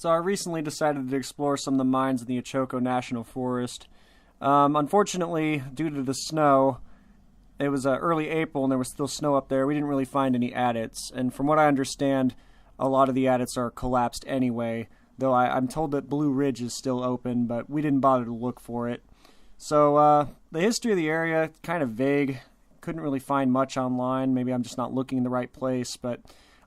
So I recently decided to explore some of the mines in the Ochoco National Forest. Unfortunately, due to the snow, it was early April and there was still snow up there. We didn't really find any adits, and from what I understand, a lot of the adits are collapsed anyway, though I'm told that Blue Ridge is still open, but we didn't bother to look for it. So the history of the area, kind of vague. Couldn't really find much online. Maybe I'm just not looking in the right place, but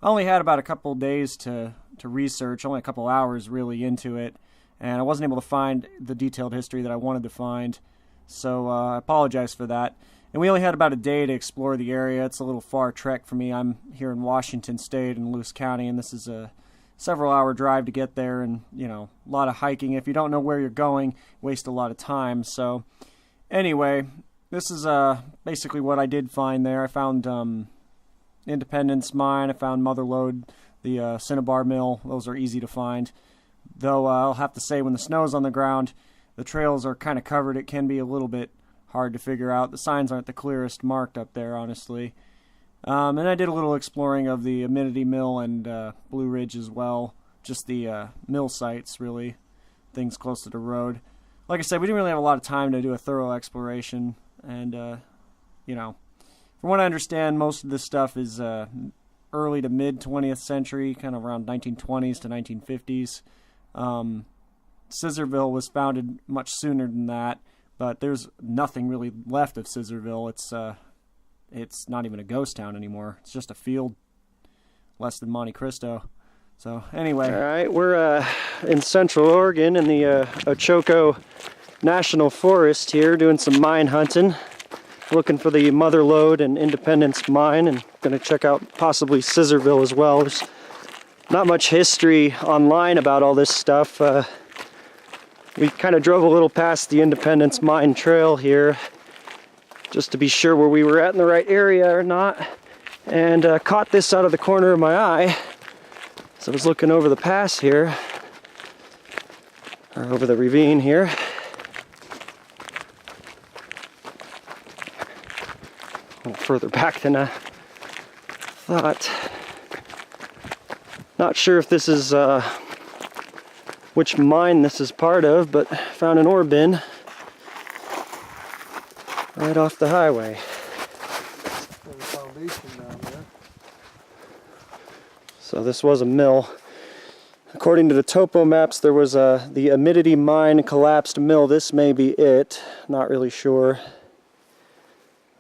I only had about a couple days to research, only a couple hours really into it, and I wasn't able to find the detailed history that I wanted to find, so I apologize for that. And we only had about a day to explore the area. It's a little far trek for me. I'm here in Washington State in Lewis County, and this is a several-hour drive to get there, and, you know, a lot of hiking. If you don't know where you're going, waste a lot of time. So anyway, this is basically what I did find there. I found Independence Mine. I found Mother Lode, the Cinnabar Mill. Those are easy to find. Though I'll have to say, when the snow's on the ground, the trails are kind of covered. It can be a little bit hard to figure out. The signs aren't the clearest marked up there, honestly. And I did a little exploring of the Amenity Mill and Blue Ridge as well. Just the mill sites, really. Things close to the road. Like I said, we didn't really have a lot of time to do a thorough exploration. And, you know, from what I understand, most of this stuff is early to mid 20th century, kind of around 1920s to 1950s. Scissorville was founded much sooner than that, but there's nothing really left of Scissorville. It's not even a ghost town anymore. It's just a field, less than Monte Cristo. So anyway. All right, we're in Central Oregon in the Ochoco National Forest here, doing some mine hunting. Looking for the Mother Lode and Independence Mine, and going to check out possibly Scissorville as well. There's not much history online about all this stuff. We kind of drove a little past the Independence Mine trail here just to be sure where we were at in the right area or not, and caught this out of the corner of my eye. So I was looking over the pass here, or over the ravine here. A little further back than I thought. Not sure if this is which mine this is part of, but found an ore bin right off the highway. There's a foundation down there. So this was a mill. According to the topo maps, there was the Amenity Mine collapsed mill. This may be it. Not really sure.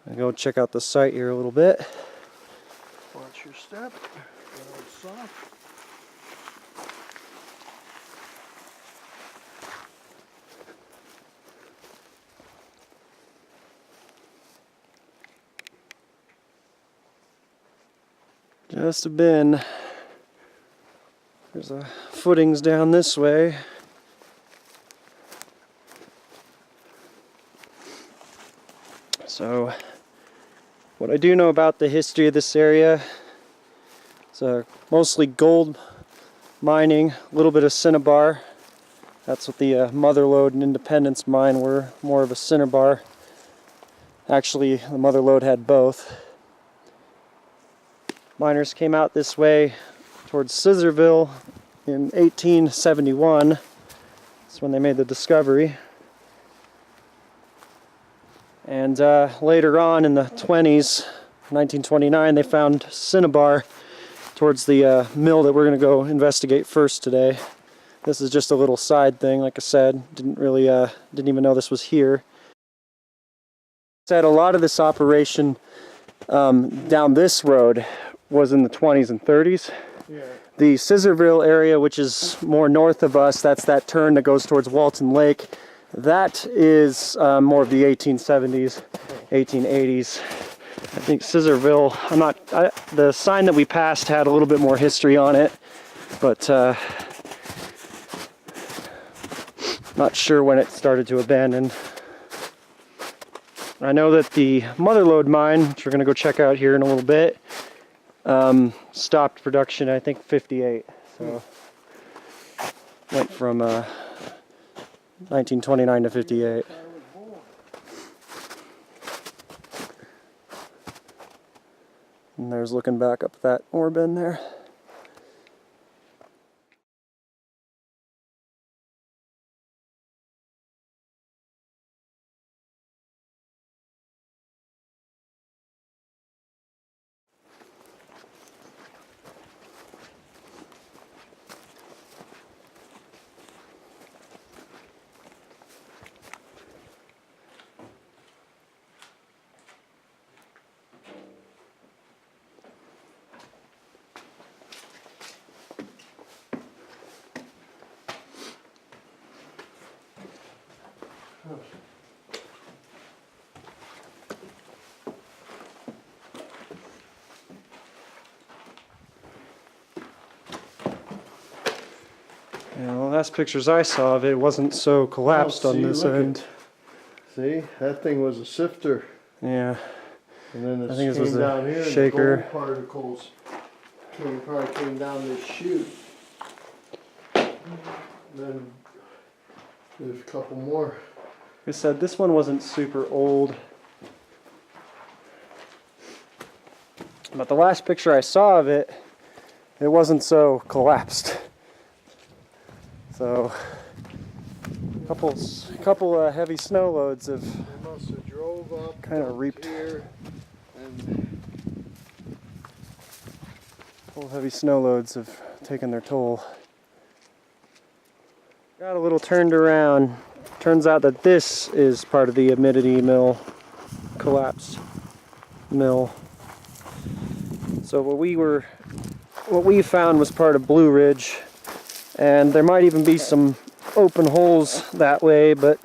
I'll go check out the site here a little bit. Watch your step. It's soft. Just a bin. There's footings down this way. So, what I do know about the history of this area, it's mostly gold mining, a little bit of cinnabar. That's what the Mother Lode and Independence Mine were, more of a cinnabar. Actually, the Mother Lode had both. Miners came out this way towards Scissorville in 1871. That's when they made the discovery. And later on in the 20s, 1929, they found cinnabar towards the mill that we're going to go investigate first today. This is just a little side thing, like I said. Didn't even know this was here. Said a lot of this operation down this road was in the 20s and 30s. Yeah. The Scissorville area, which is more north of us, that's that turn that goes towards Walton Lake. That is more of the 1870s, 1880s. I think Scissorville, the sign that we passed had a little bit more history on it, but not sure when it started to abandon. I know that the Mother Lode mine, which we're going to go check out here in a little bit, stopped production, I think, 58. So went from 1929 to 58. And there's looking back up that ore bin there. Yeah, the last pictures I saw of it wasn't so collapsed on this end. See, that thing was a sifter. Yeah. And then I think this came was down a here shaker. and the gold particles probably came down this chute. Then there's a couple more. Like I said, this one wasn't super old. But the last picture I saw of it, it wasn't so collapsed. So, a couple heavy snow loads have They must have drove up kind of reaped. here and Couple heavy snow loads have taken their toll. Got a little turned around. Turns out that this is part of the humidity mill, collapsed mill. So what we found was part of Blue Ridge, and there might even be some open holes that way, but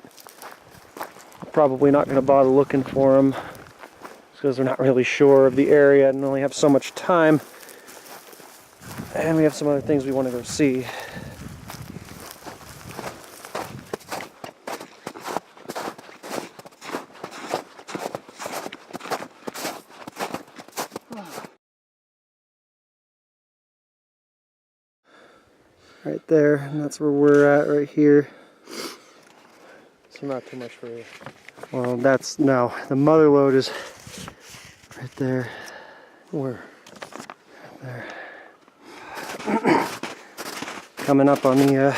probably not going to bother looking for them because we're not really sure of the area and only have so much time, and we have some other things we want to go see. Right there, and that's where we're at right here. so not too much for you. Well, that's no. The mother lode is right there. Where? There. Coming up on the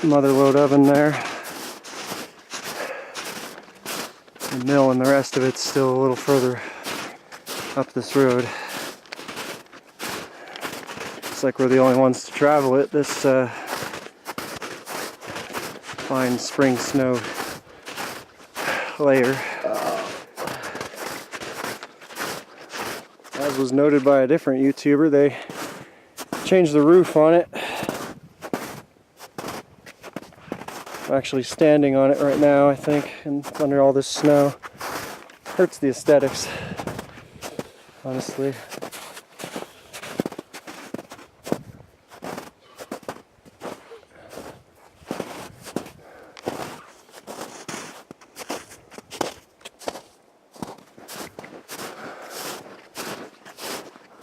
mother lode oven there. The mill and the rest of it's still a little further up this road. Looks like we're the only ones to travel it. This fine spring snow layer. As was noted by a different YouTuber, they changed the roof on it. I'm actually standing on it right now, I think, and under all this snow. Hurts the aesthetics, honestly.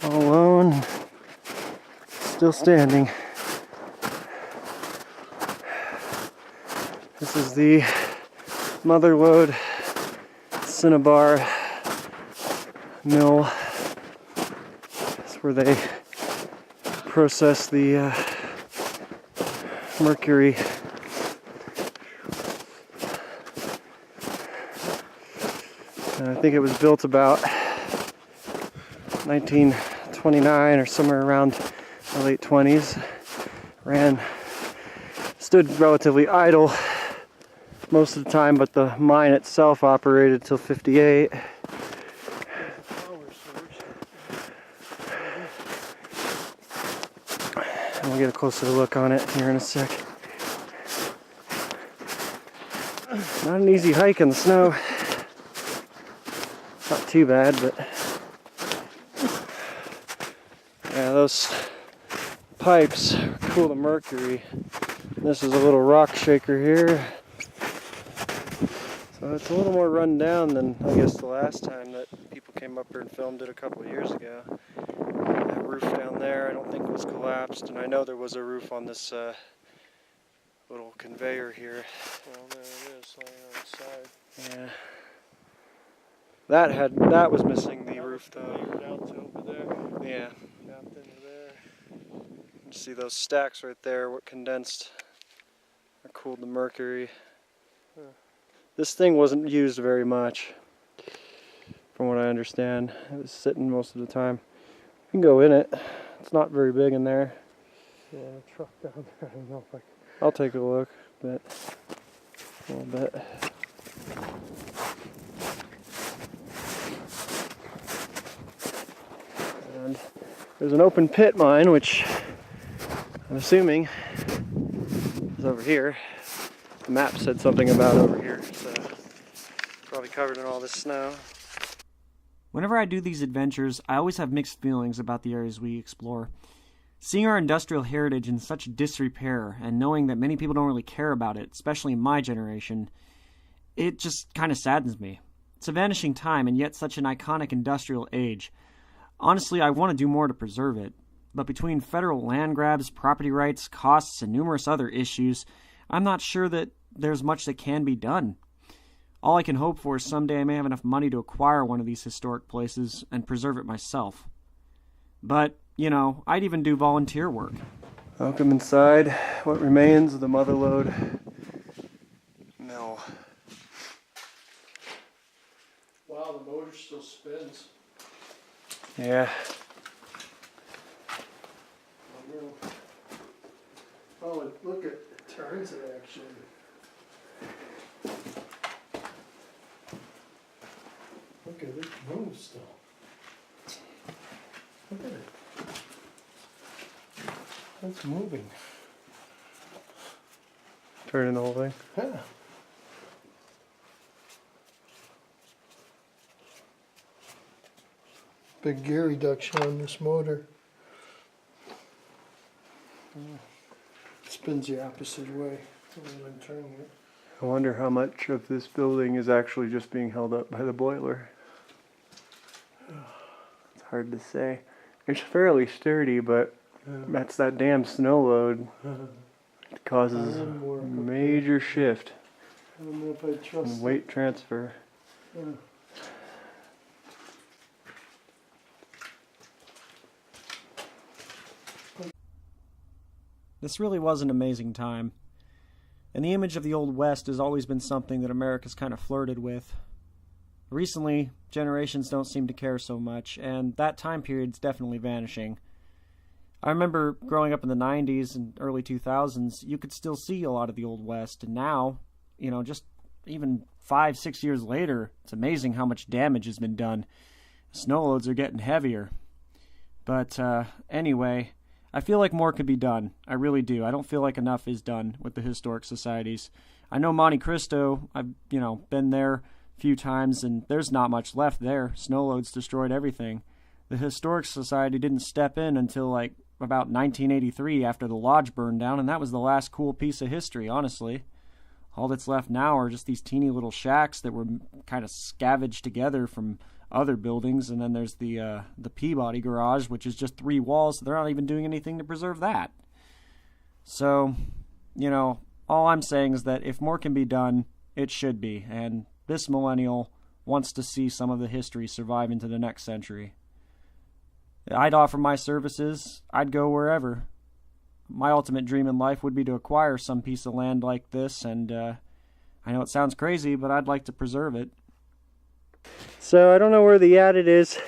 All alone, still standing. This is the mother lode cinnabar mill. That's where they process the mercury. And I think it was built about 1929 or somewhere around the late 20s. Stood relatively idle most of the time, but the mine itself operated till 58. And we'll get a closer look on it here in a sec. Not an easy hike in the snow. Not too bad, but yeah, those pipes cool the mercury. This is a little rock shaker here. So it's a little more run down than I guess the last time that people came up here and filmed it a couple of years ago. That roof down there I don't think was collapsed, and I know there was a roof on this little conveyor here. Well, there it is, laying on the side. Yeah. That was missing the roof though. Down to over there. Yeah. Down into there. You see those stacks right there, what condensed or cooled the mercury. Huh. This thing wasn't used very much, from what I understand. It was sitting most of the time. You can go in it. It's not very big in there. Yeah, a truck down there. I don't know if I can. I'll take a look, but a little bit. And there's an open pit mine, which I'm assuming is over here. the map said something about over here, so probably covered in all this snow. Whenever I do these adventures, I always have mixed feelings about the areas we explore. Seeing our industrial heritage in such disrepair and knowing that many people don't really care about it, especially in my generation, it just kind of saddens me. It's a vanishing time and yet such an iconic industrial age. Honestly, I want to do more to preserve it. But between federal land grabs, property rights, costs, and numerous other issues, I'm not sure that there's much that can be done. All I can hope for is someday I may have enough money to acquire one of these historic places and preserve it myself. But, you know, I'd even do volunteer work. Welcome inside what remains of the Motherlode mill. Wow, the motor still spins. Yeah. Oh, look, it turns it actually. Look at it, moves still. Look at it. It's moving. Turning the whole thing. Yeah. Big gear reduction on this motor. It spins the opposite way. When turning it. I wonder how much of this building is actually just being held up by the boiler. It's hard to say. It's fairly sturdy, but that's that damn snow load. It causes a major shift I don't know if I trust in weight transfer. it. This really was an amazing time. And the image of the Old West has always been something that America's kind of flirted with. Recently, generations don't seem to care so much, and that time period's definitely vanishing. I remember growing up in the 90s and early 2000s, you could still see a lot of the Old West, and now, you know, just even 5-6 years later, it's amazing how much damage has been done. Snow loads are getting heavier. But anyway, I feel like more could be done. I really do. I don't feel like enough is done with the historic societies. I know Monte Cristo, I've, been there a few times, and there's not much left there. Snow loads destroyed everything. The Historic Society didn't step in until, like, about 1983 after the lodge burned down, and that was the last cool piece of history, honestly. All that's left now are just these teeny little shacks that were kind of scavenged together from other buildings, and then there's the Peabody garage, which is just 3 walls, so they're not even doing anything to preserve that. So, all I'm saying is that if more can be done, it should be, and this millennial wants to see some of the history survive into the next century. I'd offer my services. I'd go wherever. My ultimate dream in life would be to acquire some piece of land like this, and I know it sounds crazy, but I'd like to preserve it. So I don't know where the adit is.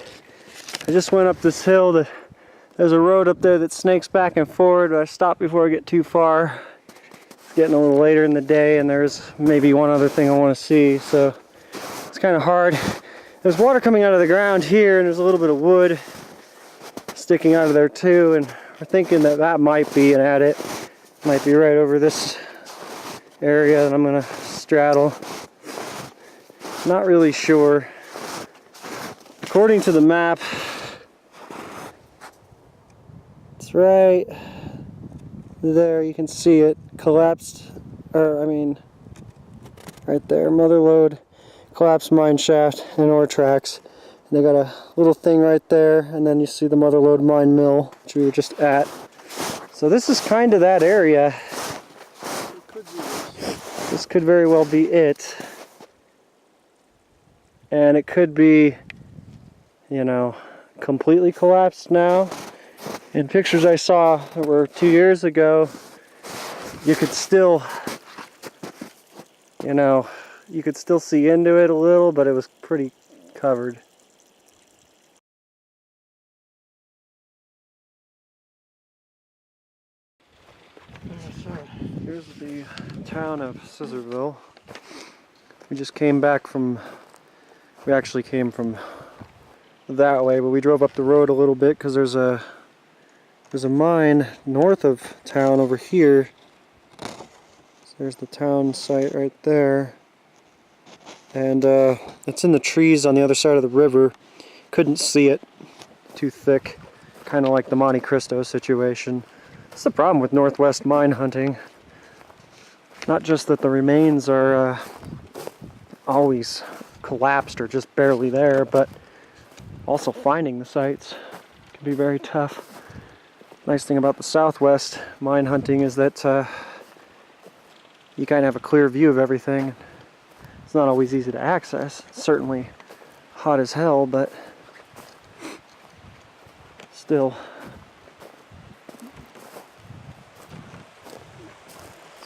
I just went up this hill. There's a road up there that snakes back and forward, but I stopped before I get too far. It's getting a little later in the day, and there's maybe one other thing I want to see, so it's kind of hard. There's water coming out of the ground here, and there's a little bit of wood sticking out of there too, and we're thinking that might be an adit. Might be right over this area that I'm going to straddle. Not really sure. According to the map, it's right there. You can see it collapsed, right there. Motherlode, collapsed mine shaft and ore tracks. And they got a little thing right there, and then you see the Motherlode mine mill, which we were just at. So this is kind of that area. This could very well be it. And it could be, completely collapsed now. In pictures I saw that were 2 years ago, you could still, you could still see into it a little, but it was pretty covered. Here's the town of Scissorville. We just came back from, we actually came from that way, but we drove up the road a little bit because there's a mine north of town over here. There's the town site right there. And it's in the trees on the other side of the river. Couldn't see it. Too thick. Kind of like the Monte Cristo situation. That's the problem with Northwest mine hunting. Not just that the remains are always collapsed or just barely there, but also finding the sites can be very tough. Nice thing about the Southwest mine hunting is that you kind of have a clear view of everything. It's not always easy to access. It's certainly hot as hell, but still.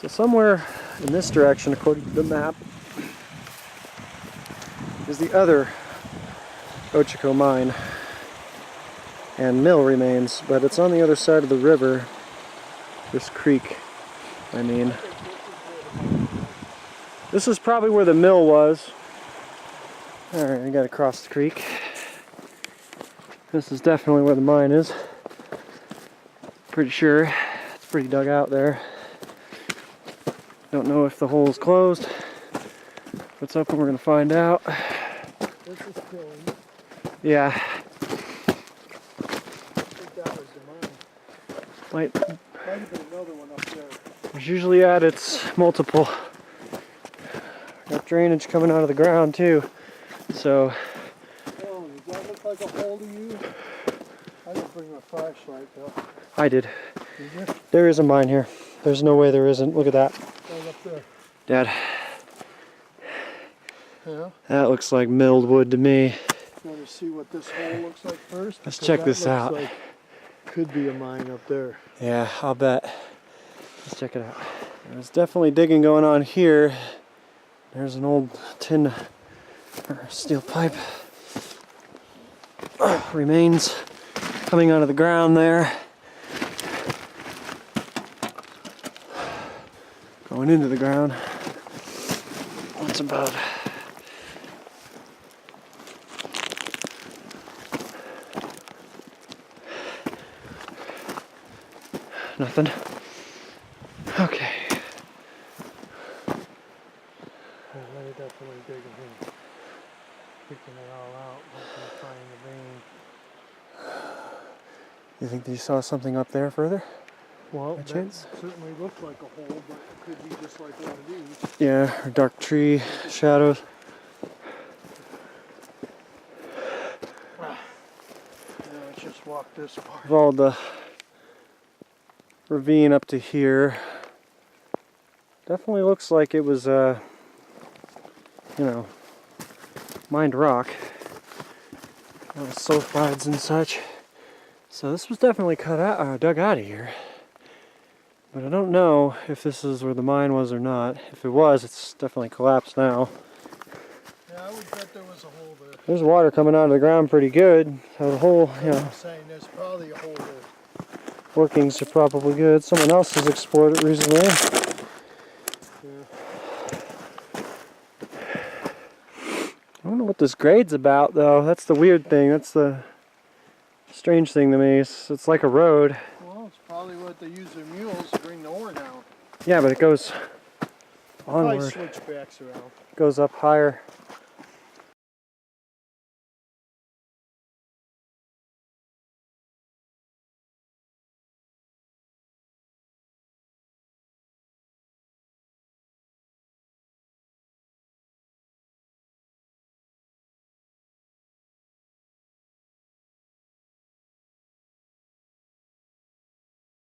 So somewhere in this direction, according to the map, is the other Ochoco mine and mill remains, but it's on the other side of the river. This creek, I mean. This is probably where the mill was. Alright, I gotta cross the creek. This is definitely where the mine is. Pretty sure. It's pretty dug out there. Don't know if the hole is closed. If it's open, we're gonna find out. This is killing. Yeah. I think that was the mine. Might have been another one up there. There's usually at its multiple. Got drainage coming out of the ground too. So. Oh, does that look like a hole to you? I didn't bring my flashlight though. I did. Did you? There is a mine here. There's no way there isn't. Look at that. Right up there. Dad. Yeah. That looks like milled wood to me. Want to see what this hole looks like first? Let's check this out. Like could be a mine up there. Yeah, I'll bet. Let's check it out. There's definitely digging going on here. There's an old tin or steel pipe. Remains coming out of the ground there. Going into the ground. What's above? Nothing. Okay. They're definitely digging in. Picking it all out once they find the vein. You think that you saw something up there further? Well, by that chance? certainly looks like a hole, but it could be just like one of these. Yeah, or dark tree shadows. Yeah, let's just walk this part. Followed the ravine up to here. Definitely looks like it was, you know, mined rock. Sulfides and such. So this was definitely dug out of here. But I don't know if this is where the mine was or not. If it was, it's definitely collapsed now. Yeah, I would bet there was a hole there. There's water coming out of the ground pretty good. So the hole, you know, I'm saying there's probably a hole there. workings are probably good. Someone else has explored it recently. Yeah. I don't know what this grade's about though. That's the weird thing. That's the strange thing to me. It's like a road. Well, it's probably what they use their mules to bring the ore down. Yeah, but it goes Probably onward. switchbacks around. Goes up higher.